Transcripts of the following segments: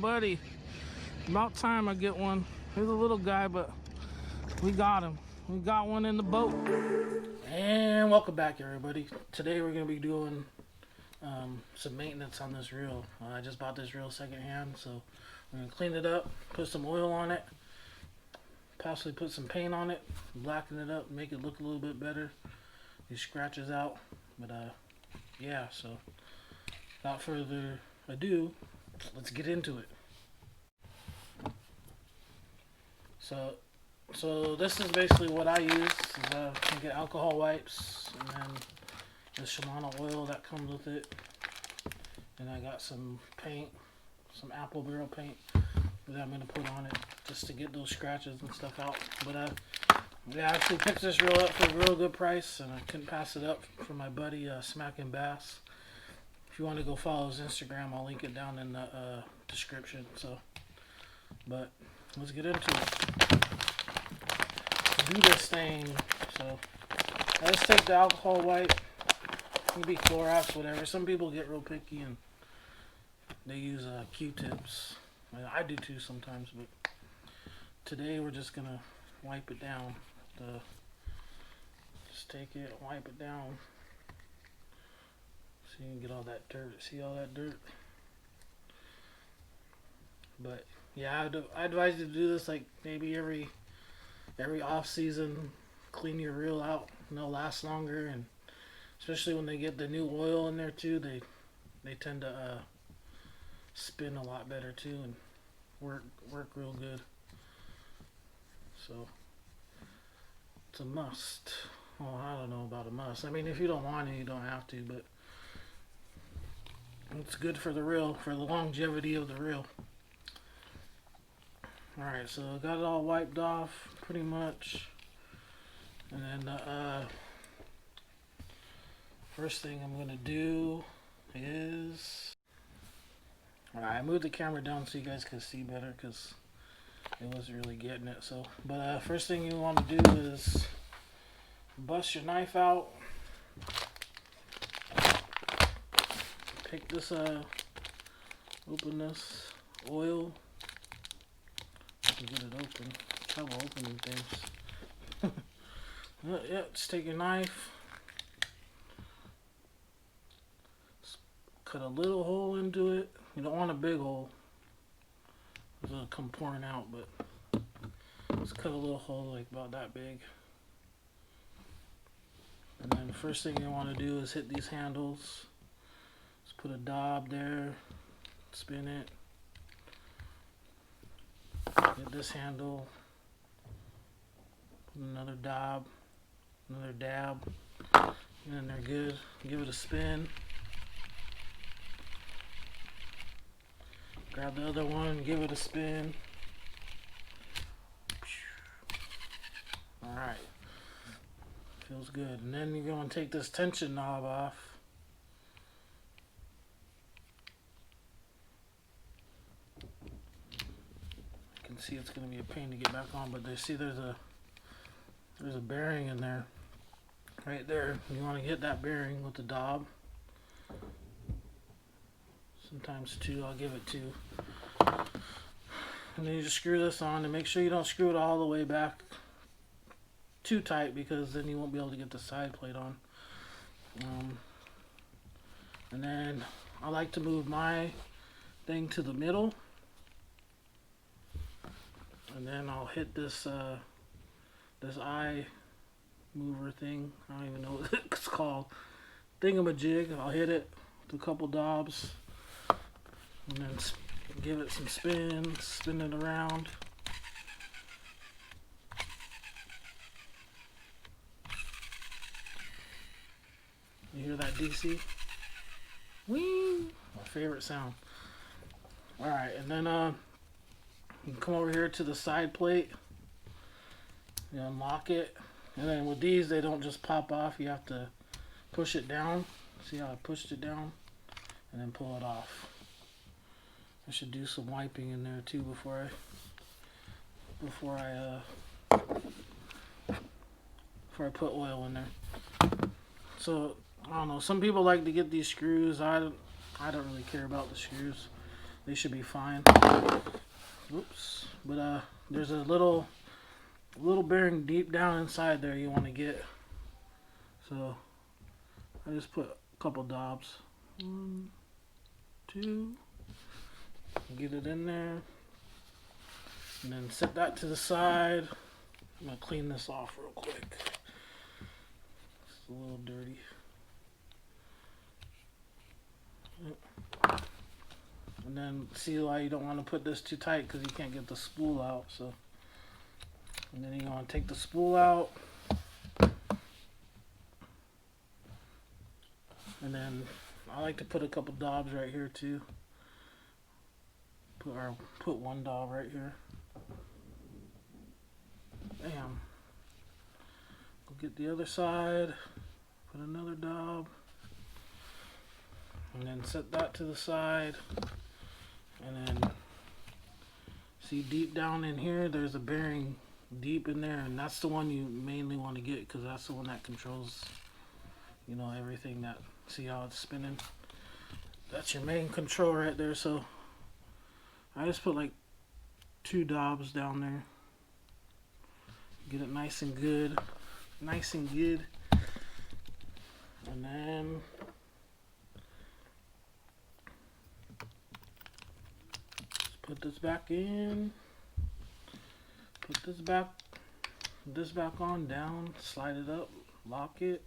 buddy. About time I get one. He's a little guy, but we got him. We got one in the boat. And welcome back, everybody. Today we're going to be doing some maintenance on this reel. I just bought this reel secondhand, so we're going to clean it up, put some oil on it, possibly put some paint on it, blacken it up, make it look a little bit better. These scratches out. But yeah, so without further ado, let's get into it. So this is basically what I use. I get alcohol wipes and then the Shimano oil that comes with it. And I got some paint, some apple barrel paint that I'm going to put on it just to get those scratches and stuff out. But yeah, I actually picked this reel up for a real good price, and I couldn't pass it up for my buddy Smackin' Bass. If you want to go follow his Instagram, I'll link it down in the description. So, but let's get into it. Do this thing. So I just take the alcohol wipe. It can be Clorox, whatever. Some people get real picky and they use Q-tips. I do too sometimes, but today we're just gonna wipe it down. Just take it, wipe it down, so you can get all that dirt. See all that dirt? But yeah, I advise you to do this like maybe every off season. Clean your reel out, and they'll last longer. And especially when they get the new oil in there too, they tend to spin a lot better too and work real good. So it's a must. Well, I don't know about a must. I mean, if you don't want it, you don't have to, but it's good for the reel, for the longevity of the reel. Alright, so I got it all wiped off pretty much. And then first thing I'm going to do is, I moved the camera down so you guys can see better because it wasn't really getting it. So, but first thing you want to do is bust your knife out. Pick this open this oil. Get it open. Trouble opening things. Yeah, just take your knife. Just cut a little hole into it. You don't want a big hole. It'll come pouring out, but just cut a little hole like about that big. And then the first thing you want to do is hit these handles. Just put a dab there. Spin it. Get this handle, put another dab, and then they're good. Give it a spin. Grab the other one, give it a spin. Alright, feels good. And then you're going to take this tension knob off. See, it's going to be a pain to get back on, but there's a bearing in there right there. You want to get that bearing with the dab. Sometimes two, I'll give it two. And then you just screw this on, and make sure you don't screw it all the way back too tight, because then you won't be able to get the side plate on. And then I like to move my thing to the middle. And then I'll hit this this eye mover thing. I don't even know what it's called. Thingamajig. I'll hit it with a couple dobs. And then give it some spin. Spin it around. You hear that DC? Whee! My favorite sound. Alright, and then you can come over here to the side plate, you unlock it, and then with these they don't just pop off, you have to push it down. See how I pushed it down? And then pull it off. I should do some wiping in there too before I put oil in there. So I don't know, some people like to get these screws. I don't really care about the screws. they should be fine. Oops. But there's a little bearing deep down inside there you want to get. So I just put a couple dobs. 1, 2. Get it in there. And then set that to the side. I'm going to clean this off real quick. It's a little dirty. And then see why you don't want to put this too tight, because you can't get the spool out. So, and then you want to take the spool out. And then I like to put a couple dobs right here too. Put one dob right here. Bam. Go get the other side. Put another dob. And then set that to the side. And then see deep down in here, there's a bearing deep in there, and that's the one you mainly want to get, because that's the one that controls, you know, everything. That, see how it's spinning? That's your main control right there. So I just put like 2 dobs down there. Get it nice and good. Nice and good. And then put this back in. Put this back on, down, slide it up, lock it,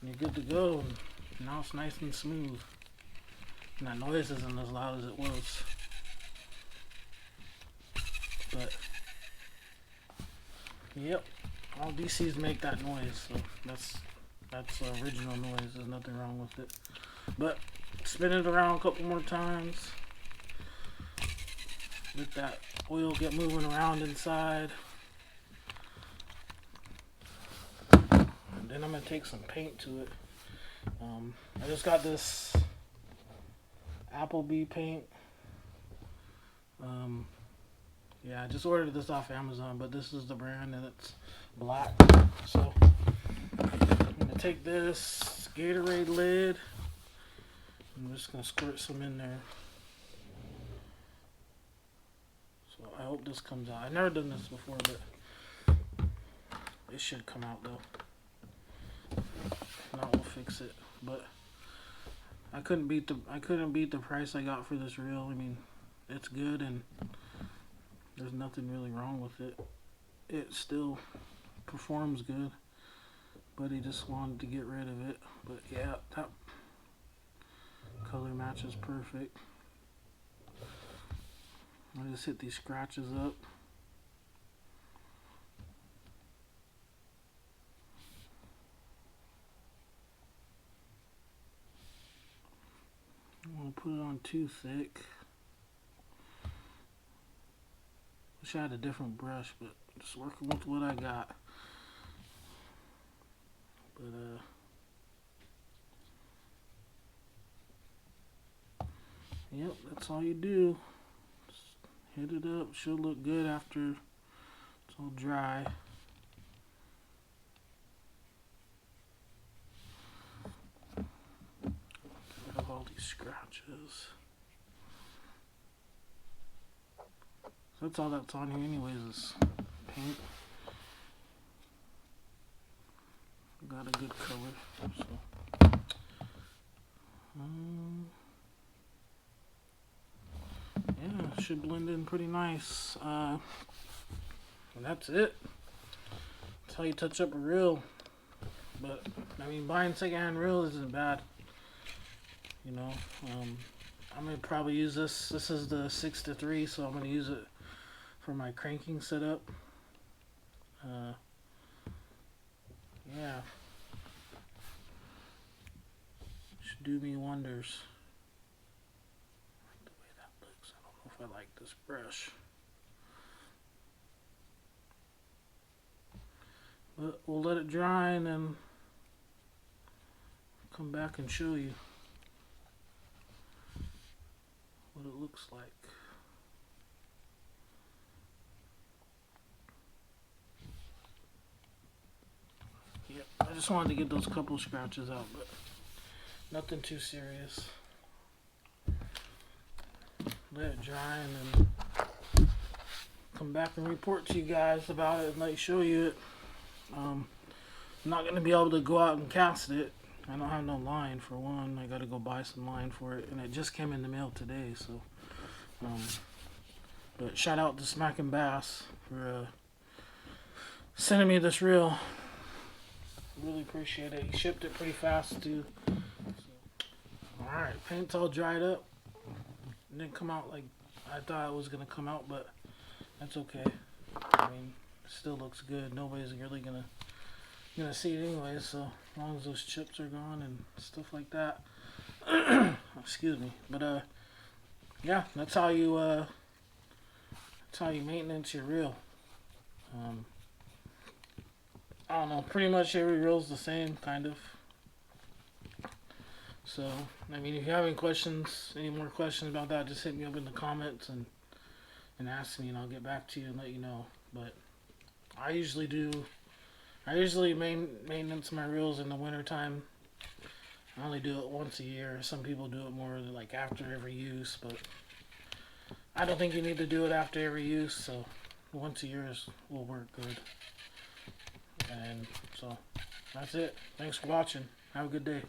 and you're good to go. Now it's nice and smooth. And that noise isn't as loud as it was. But yep, all DCs make that noise, so that's original noise. There's nothing wrong with it. But spin it around a couple more times. Let that oil get moving around inside. And then I'm going to take some paint to it. I just got this Applebee paint. Yeah, I just ordered this off Amazon, but this is the brand and it's black. So I'm going to take this Gatorade lid. I'm just going to squirt some in there. So I hope this comes out. I've never done this before, but it should come out though. If not, we'll fix it. But I couldn't beat the price I got for this reel. I mean, it's good and there's nothing really wrong with it. It still performs good, but he just wanted to get rid of it. But yeah, that color match is perfect. I just hit these scratches up. I don't want to put it on too thick. Wish I had a different brush, but just working with what I got. But yep, that's all you do. Just hit it up. Should look good after it's all dry. Get rid of all these scratches. So that's all that's on here anyways, is paint. Got a good color, so yeah, it should blend in pretty nice. And that's it. That's how you touch up a reel. But I mean, buying secondhand reels isn't bad. You know, I'm gonna probably use this. This is the 6-3, so I'm gonna use it for my cranking setup. Yeah, should do me wonders. The way that looks, I don't know if I like this brush, but we'll let it dry and then come back and show you what it looks like. Yep, I just wanted to get those couple scratches out, but nothing too serious. let it dry, and then come back and report to you guys about it and like show you it. I'm not gonna be able to go out and cast it. I don't have no line for one. I gotta go buy some line for it, and it just came in the mail today. So, but shout out to Smack and Bass for sending me this reel. Really appreciate it. He shipped it pretty fast too. So, all right, paint's all dried up. It didn't come out like I thought it was gonna come out, but that's okay. I mean, it still looks good. Nobody's really gonna see it anyway, so as long as those chips are gone and stuff like that. Excuse me. But yeah, that's how you maintenance your reel. I don't know, pretty much every reel's the same, kind of. So, I mean, if you have any more questions about that, just hit me up in the comments and ask me, and I'll get back to you and let you know. But I usually maintenance my reels in the winter time. I only do it once a year. Some people do it more like after every use, but I don't think you need to do it after every use, so once a year will work good. And so that's it. Thanks for watching. Have a good day.